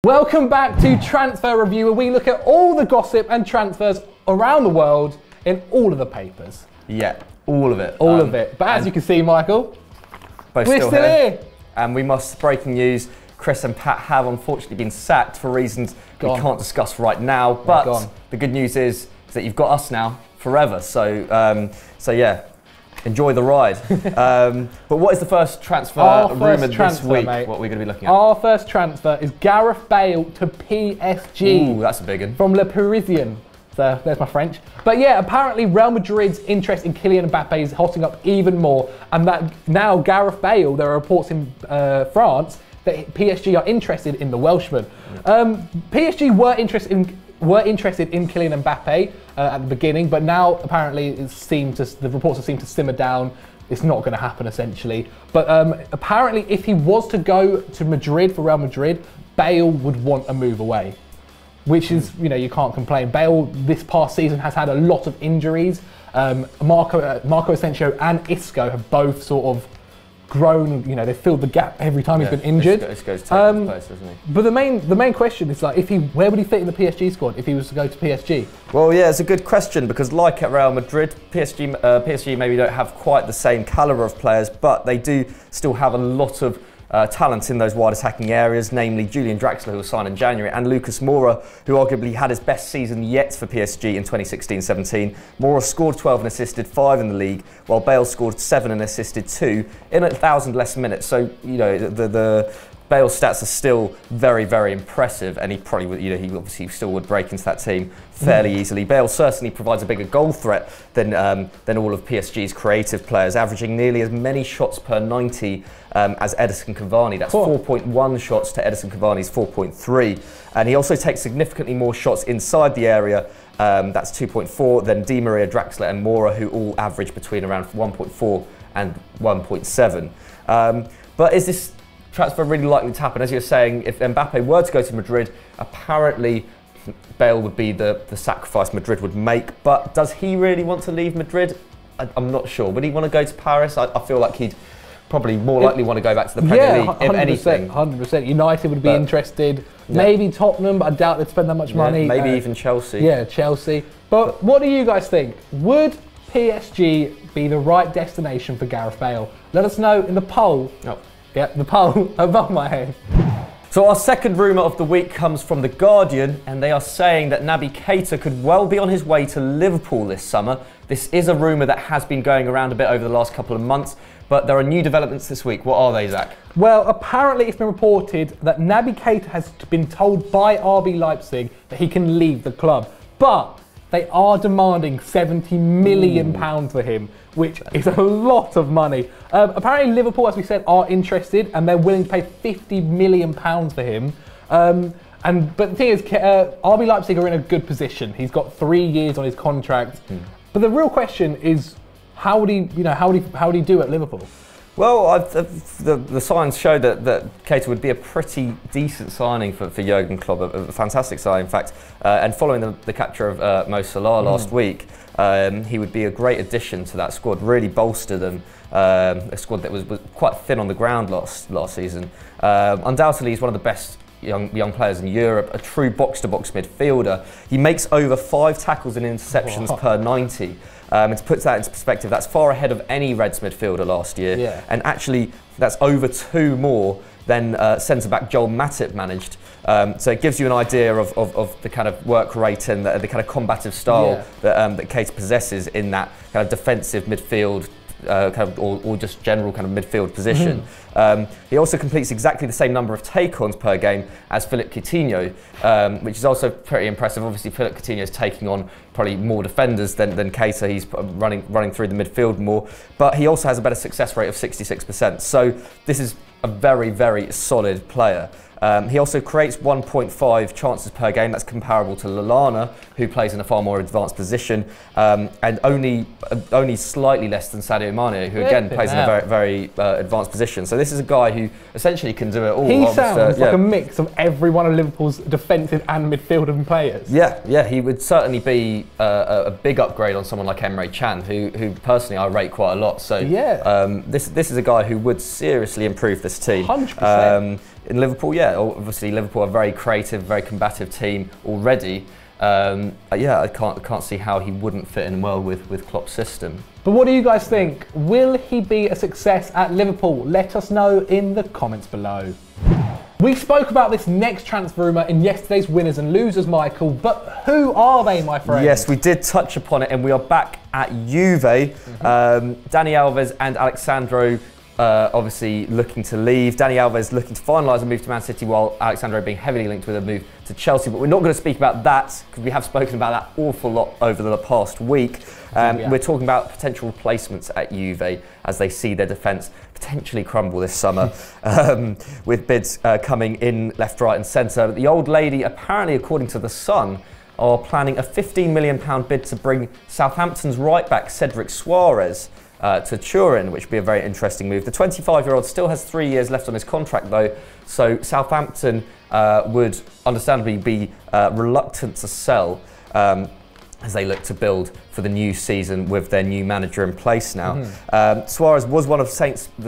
Welcome back to Transfer Review, where we look at all the gossip and transfers around the world in all of the papers. Yeah, all of it. All of it. But as you can see, Michael, we're still here. And breaking news, Chris and Pat have unfortunately been sacked for reasons we can't discuss right now. But the good news is that you've got us now forever. So yeah. Enjoy the ride. But what is the first transfer rumoured this week? Mate. What are we going to be looking at? Our first transfer is Gareth Bale to PSG. Ooh, that's a big one. From Le Parisien. So there's my French. But yeah, apparently Real Madrid's interest in Kylian Mbappe is hotting up even more. And that now Gareth Bale, there are reports in France that PSG are interested in the Welshman. PSG were interested in Kylian Mbappe at the beginning, but now apparently the reports have seemed to simmer down. It's not going to happen essentially. But apparently, if he was to go to Madrid for Real Madrid, Bale would want a move away, which is, you know, you can't complain. Bale this past season has had a lot of injuries. Marco Asensio and Isco have both sort of grown, you know, they've filled the gap every time he's been injured. Isco's taken his place, hasn't he? But the main question is, like, where would he fit in the PSG squad if he was to go to PSG? Well, yeah, it's a good question, because like at Real Madrid, PSG maybe don't have quite the same calibre of players, but they do still have a lot of talent in those wide attacking areas, namely Julian Draxler, who was signed in January, and Lucas Moura, who arguably had his best season yet for PSG in 2016-17. Moura scored 12 and assisted 5 in the league, while Bale scored 7 and assisted 2 in 1,000 less minutes. So, you know, the Bale's stats are still very, very impressive, and he probably would, you know, he obviously still would break into that team fairly easily. Bale certainly provides a bigger goal threat than all of PSG's creative players, averaging nearly as many shots per 90 as Edinson Cavani. That's 4.1 shots to Edinson Cavani's 4.3, and he also takes significantly more shots inside the area. That's 2.4 than Di Maria, Draxler, and Moura, who all average between around 1.4 and 1.7. But is this transfer really likely to happen? As you're saying, if Mbappe were to go to Madrid, apparently Bale would be the sacrifice Madrid would make. But does he really want to leave Madrid? I'm not sure. Would he want to go to Paris? I feel like he'd probably more likely want to go back to the Premier League, if anything. 100%. United would be interested. Yeah. Maybe Tottenham, but I doubt they'd spend that much money. Maybe even Chelsea. Yeah, Chelsea. But what do you guys think? Would PSG be the right destination for Gareth Bale? Let us know in the poll. Oh. Yeah, the poll above my head. So our second rumour of the week comes from The Guardian, and they are saying that Naby Keita could well be on his way to Liverpool this summer. This is a rumour that has been going around a bit over the last couple of months, but there are new developments this week. What are they, Zach? Well, apparently it's been reported that Naby Keita has been told by RB Leipzig that he can leave the club, but they are demanding £70 million for him, which is a lot of money. Apparently Liverpool, as we said, are interested, and they're willing to pay £50 million for him. But the thing is, RB Leipzig are in a good position. He's got 3 years on his contract. But the real question is, how would he do at Liverpool? Well, the signs show that Keita would be a pretty decent signing for Jurgen Klopp, a fantastic signing, in fact. And following the capture of Mo Salah last week, he would be a great addition to that squad, really bolster them. A squad that was quite thin on the ground last season. Undoubtedly, he's one of the best young players in Europe, a true box-to-box midfielder. He makes over 5 tackles and interceptions per 90. And to put that into perspective, that's far ahead of any Reds midfielder last year. Yeah. And actually, that's over 2 more than centre-back Joel Matip managed. So it gives you an idea of the kind of work rate and the kind of combative style that Keita possesses in that kind of defensive midfield, or just general kind of midfield position. He also completes exactly the same number of take-ons per game as Philippe Coutinho, which is also pretty impressive. Obviously, Philippe Coutinho is taking on probably more defenders than Keita. He's running through the midfield more, but he also has a better success rate of 66%. So this is a very, very solid player. He also creates 1.5 chances per game. That's comparable to Lallana, who plays in a far more advanced position, and only slightly less than Sadio Mane, who again plays in a very, very advanced position. So this is a guy who essentially can do it all. He sounds like a mix of every one of Liverpool's defensive and midfield players. Yeah, he would certainly be a big upgrade on someone like Emre Can, who personally I rate quite a lot. So this is a guy who would seriously improve this team. 100%. in Liverpool, yeah, obviously Liverpool are a very creative, very combative team already. Yeah, I can't see how he wouldn't fit in well with Klopp's system. But what do you guys think? Will he be a success at Liverpool? Let us know in the comments below. We spoke about this next transfer rumour in yesterday's winners and losers, Michael, but who are they, my friend? Yes, we did touch upon it, and we are back at Juve. Dani Alves and Alexandro obviously looking to leave. Dani Alves looking to finalise a move to Man City, while Alexandro being heavily linked with a move to Chelsea. But we're not going to speak about that, because we have spoken about that awful lot over the past week. We're talking about potential replacements at Juve as they see their defence potentially crumble this summer, with bids coming in left, right and centre. But the old lady, apparently according to The Sun, are planning a £15 million bid to bring Southampton's right-back Cedric Suarez to Turin, which would be a very interesting move. The 25-year-old still has 3 years left on his contract though, so Southampton would understandably be reluctant to sell as they look to build for the new season with their new manager in place now. Suarez was one of the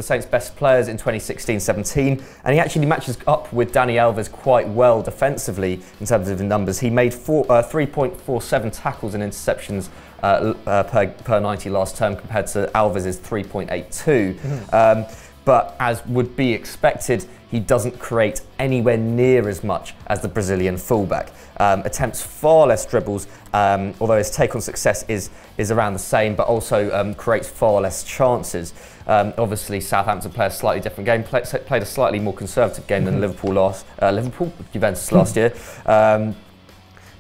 Saints' best players in 2016-17, and he actually matches up with Dani Alves quite well defensively in terms of the numbers. He made 3.47 tackles and interceptions per 90 last term, compared to Alves' 3.82. But as would be expected, he doesn't create anywhere near as much as the Brazilian fullback. Attempts far less dribbles, although his take on success is around the same, but also creates far less chances. Obviously, Southampton play a slightly different game, played a slightly more conservative game than Juventus last year.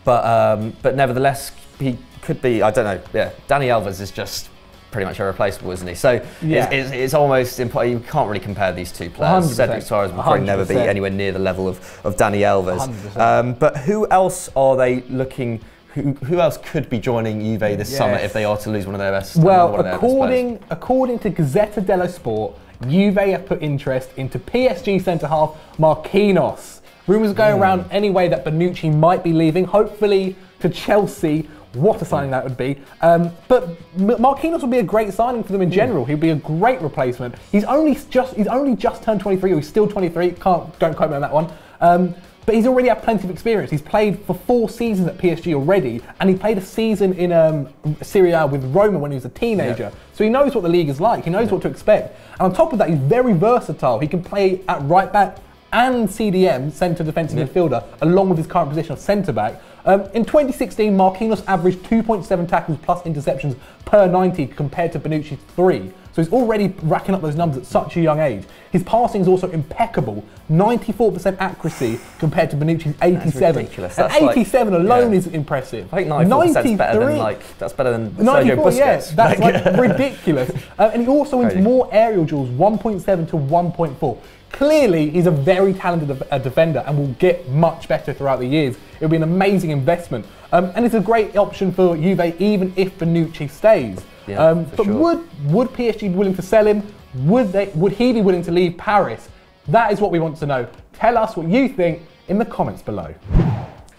But nevertheless, he could be, I don't know, yeah, Dani Alves is just pretty much irreplaceable, isn't he? So yeah, it's almost impossible. You can't really compare these two players. 100%. Cedric Suarez will probably never be anywhere near the level of Dani Alves. But who else are they looking? Who else could be joining Juve this summer if they are to lose one of their best? Well, according to Gazzetta dello Sport, Juve have put interest into PSG centre half Marquinhos. Rumours going around anyway that Bonucci might be leaving, hopefully to Chelsea. What a signing that would be. But Marquinhos would be a great signing for them in general. He'd be a great replacement. He's only just turned 23, or he's still 23. Don't quote me on that one. But he's already had plenty of experience. He's played for 4 seasons at PSG already, and he played a season in Serie A with Roma when he was a teenager. So he knows what the league is like. He knows what to expect. And on top of that, he's very versatile. He can play at right back and CDM, centre defensive midfielder, along with his current position of centre back. In 2016, Marquinhos averaged 2.7 tackles plus interceptions per 90 compared to Bonucci's 3. So he's already racking up those numbers at such a young age. His passing is also impeccable, 94% accuracy compared to Bonucci's 87. That's ridiculous. And 87 alone is impressive. I think 94% that's better than Sergio Busquets. Yeah, that's like ridiculous. And he also wins more aerial duels, 1.7 to 1.4. Clearly, he's a very talented defender and will get much better throughout the years. It'll be an amazing investment. And it's a great option for Juve, even if Bonucci stays. But would PSG be willing to sell him? Would he be willing to leave Paris? That is what we want to know. Tell us what you think in the comments below.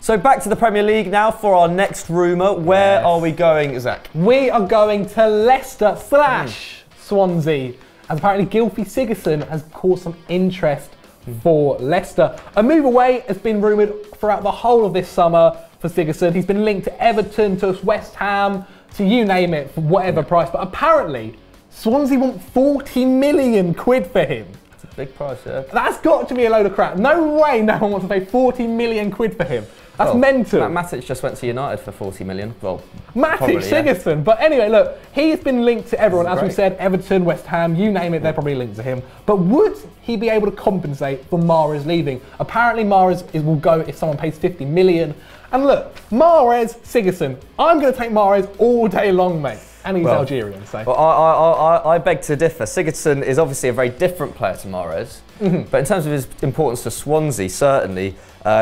So back to the Premier League now for our next rumour. Where are we going, Zach? We are going to Leicester / Swansea. As apparently Gylfi Sigurdsson has caused some interest for Leicester. A move away has been rumoured throughout the whole of this summer for Sigurdsson. He's been linked to Everton, to West Ham, to you name it, for whatever price. But apparently, Swansea want 40 million quid for him. It's a big price, yeah. That's got to be a load of crap. No way no one wants to pay 40 million quid for him. That's mental. Matic just went to United for 40 million. Well, Matic, Sigurdsson. But anyway, look, he's been linked to everyone. As we said, Everton, West Ham, you name it, they're probably linked to him. But would he be able to compensate for Mahrez leaving? Apparently, Mahrez will go if someone pays 50 million. And look, Mahrez, Sigurdsson. I'm going to take Mahrez all day long, mate. And he's Algerian, so. Well, I beg to differ. Sigurdsson is obviously a very different player to Mahrez. But in terms of his importance to Swansea, certainly,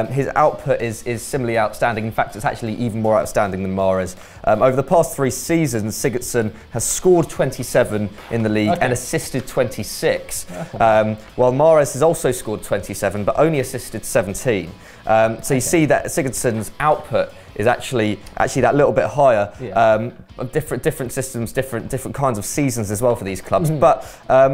his output is similarly outstanding. In fact, it's actually even more outstanding than Mahrez. Over the past 3 seasons, Sigurdsson has scored 27 in the league and assisted 26, while Mahrez has also scored 27 but only assisted 17. So you see that Sigurdsson's output is actually that little bit higher. Yeah. Different systems, different kinds of seasons as well for these clubs. But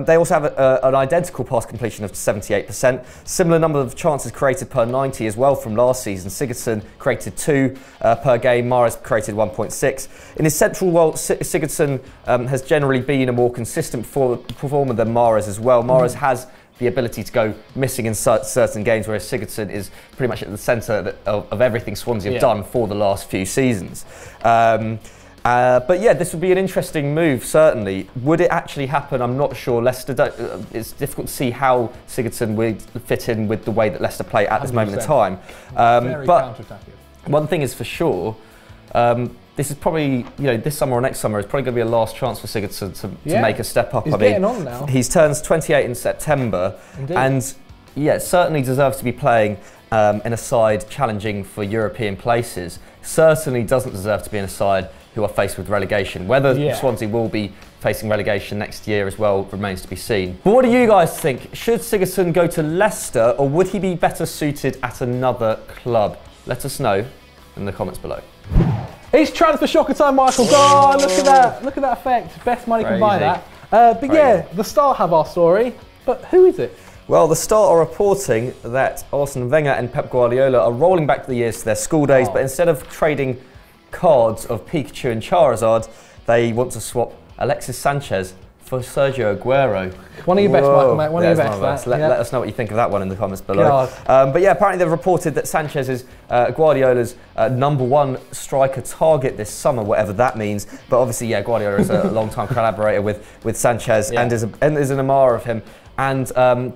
they also have an identical pass completion of 78%. Similar number of chances created per 90 as well from last season. Sigurdsson created 2 per game. Mahrez created 1.6. In his central role, Sigurdsson has generally been a more consistent performer than Mahrez as well. Mahrez has the ability to go missing in certain games, whereas Sigurdsson is pretty much at the centre of everything Swansea have done for the last few seasons. But yeah, this would be an interesting move, certainly. Would it actually happen? I'm not sure. Leicester, it's difficult to see how Sigurdsson would fit in with the way that Leicester play at this moment in time. But one thing is for sure, this is probably, this summer or next summer is probably going to be a last chance for Sigurdsson to make a step up. He's getting on now. He's turns 28 in September. Indeed. And yeah, certainly deserves to be playing in a side challenging for European places. Certainly doesn't deserve to be in a side who are faced with relegation. Whether Swansea will be facing relegation next year as well remains to be seen. But what do you guys think? Should Sigurdsson go to Leicester, or would he be better suited at another club? Let us know in the comments below. It's transfer shocker time, Michael. God, look at that. Look at that effect. Best money can buy that. But yeah, the Star have our story. But who is it? Well, the Star are reporting that Arsene Wenger and Pep Guardiola are rolling back the years to their school days, but instead of trading cards of Pikachu and Charizard, they want to swap Alexis Sanchez for Sergio Aguero. One of your best, Michael, mate. One of your best. Let us know what you think of that one in the comments below. But yeah, apparently they've reported that Sanchez is Guardiola's #1 striker target this summer, whatever that means. But obviously, yeah, Guardiola is a long-time collaborator with Sanchez and is an admirer of him. And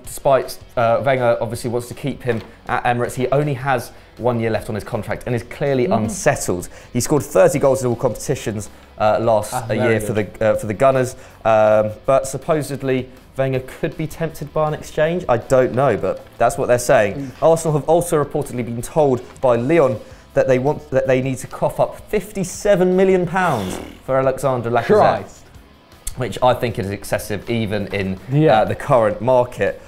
despite Wenger obviously wants to keep him at Emirates, he only has 1 year left on his contract and is clearly unsettled. He scored 30 goals in all competitions last year for the Gunners, but supposedly Wenger could be tempted by an exchange. I don't know, but that's what they're saying. Arsenal have also reportedly been told by Lyon that they need to cough up £57 million for Alexander Lacazette. Which I think is excessive even in the current market.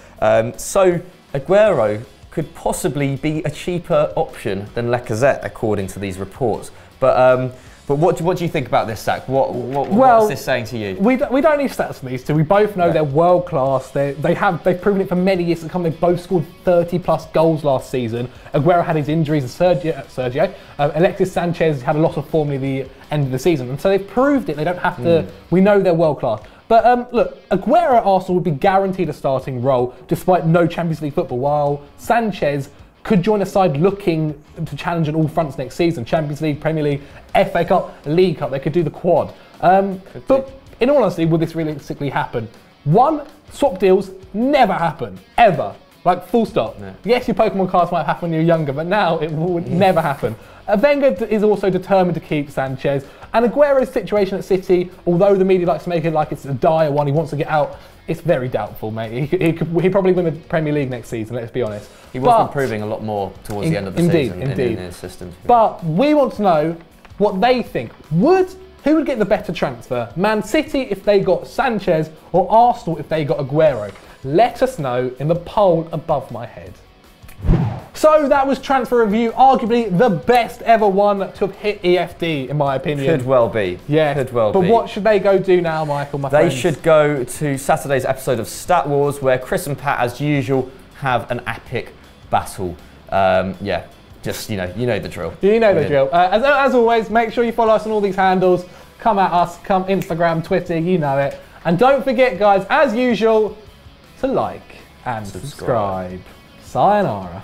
So Aguero could possibly be a cheaper option than Lacazette, according to these reports. But what do you think about this, Zach? What's this saying to you? We don't need stats from these two. We both know they're world class. They've proven it for many years to come. They've both scored 30+ goals last season. Aguero had his injuries, and Sergio. Alexis Sanchez had a lot of form near the end of the season, and so they've proved it. They don't have to. We know they're world class. But look, Aguero at Arsenal would be guaranteed a starting role despite no Champions League football, while Sanchez could join a side looking to challenge on all fronts next season. Champions League, Premier League, FA Cup, League Cup, they could do the quad. But in all honesty, will this realistically happen? One, swap deals never happen, ever. Like, full stop. No. Yes, your Pokemon cards might happen when you're younger, but now it would never happen. Wenger is also determined to keep Sanchez. And Aguero's situation at City, although the media likes to make it like it's a dire one, he wants to get out, it's very doubtful, mate. He'd probably win the Premier League next season, let's be honest. He was improving a lot more towards the end of the season in his system. But we want to know what they think. Who would get the better transfer? Man City if they got Sanchez, or Arsenal if they got Aguero? Let us know in the poll above my head. So that was Transfer Review, arguably the best ever one to have hit EFD, in my opinion. Could well be. Yeah. Could well be. But what should they go do now, Michael, my friends? They should go to Saturday's episode of Stat Wars, where Chris and Pat, as usual, have an epic battle. Yeah, just, you know the drill. You know the drill. As always, make sure you follow us on all these handles. Come at us, come Instagram, Twitter, you know it. And don't forget, guys, as usual, to like and subscribe. Sayonara.